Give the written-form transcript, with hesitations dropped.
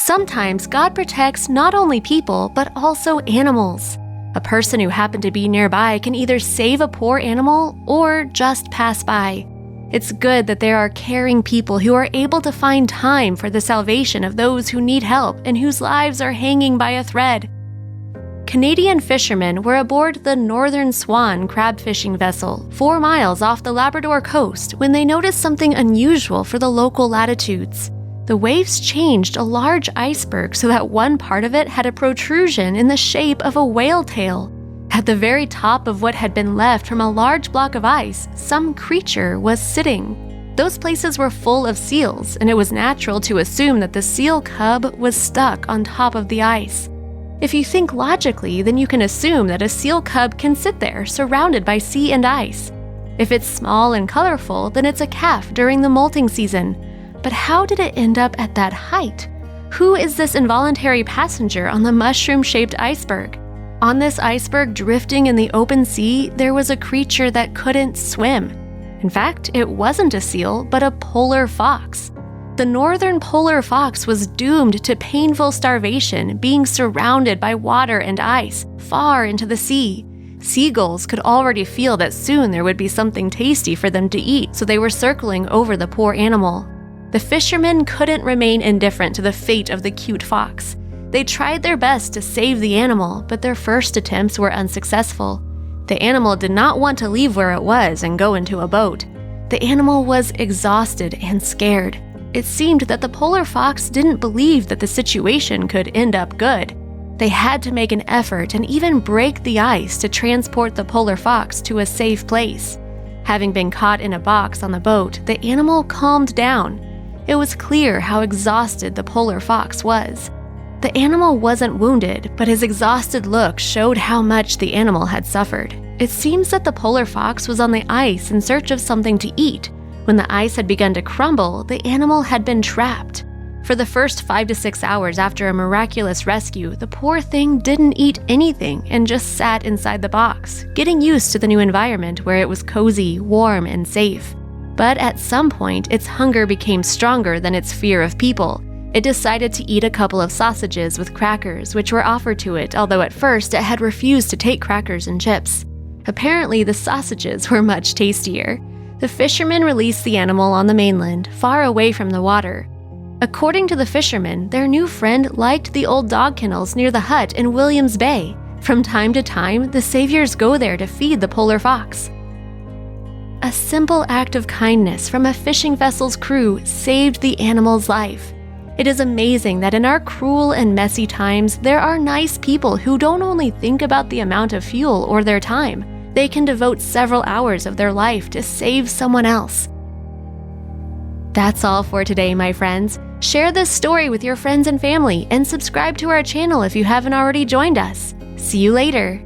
Sometimes God protects not only people, but also animals. A person who happened to be nearby can either save a poor animal or just pass by. It's good that there are caring people who are able to find time for the salvation of those who need help and whose lives are hanging by a thread. Canadian fishermen were aboard the Northern Swan crab fishing vessel 4 miles off the Labrador coast when they noticed something unusual for the local latitudes. The waves changed a large iceberg so that one part of it had a protrusion in the shape of a whale tail. At the very top of what had been left from a large block of ice, some creature was sitting. Those places were full of seals, and it was natural to assume that the seal cub was stuck on top of the ice. If you think logically, then you can assume that a seal cub can sit there surrounded by sea and ice. If it's small and colorful, then it's a calf during the molting season. But how did it end up at that height? Who is this involuntary passenger on the mushroom-shaped iceberg? On this iceberg drifting in the open sea, there was a creature that couldn't swim. In fact, it wasn't a seal, but a polar fox. The northern polar fox was doomed to painful starvation, being surrounded by water and ice far into the sea. Seagulls could already feel that soon there would be something tasty for them to eat, so they were circling over the poor animal. The fishermen couldn't remain indifferent to the fate of the cute fox. They tried their best to save the animal, but their first attempts were unsuccessful. The animal did not want to leave where it was and go into a boat. The animal was exhausted and scared. It seemed that the polar fox didn't believe that the situation could end up good. They had to make an effort and even break the ice to transport the polar fox to a safe place. Having been caught in a box on the boat, the animal calmed down. It was clear how exhausted the polar fox was. The animal wasn't wounded, but his exhausted look showed how much the animal had suffered. It seems that the polar fox was on the ice in search of something to eat. When the ice had begun to crumble, the animal had been trapped. For the first 5 to 6 hours after a miraculous rescue, the poor thing didn't eat anything and just sat inside the box, getting used to the new environment where it was cozy, warm, and safe. But at some point, its hunger became stronger than its fear of people. It decided to eat a couple of sausages with crackers, which were offered to it, although at first it had refused to take crackers and chips. Apparently, the sausages were much tastier. The fishermen released the animal on the mainland, far away from the water. According to the fishermen, their new friend liked the old dog kennels near the hut in Williams Bay. From time to time, the saviors go there to feed the polar fox. A simple act of kindness from a fishing vessel's crew saved the animal's life. It is amazing that in our cruel and messy times, there are nice people who don't only think about the amount of fuel or their time, they can devote several hours of their life to save someone else. That's all for today, my friends. Share this story with your friends and family, and subscribe to our channel if you haven't already joined us. See you later.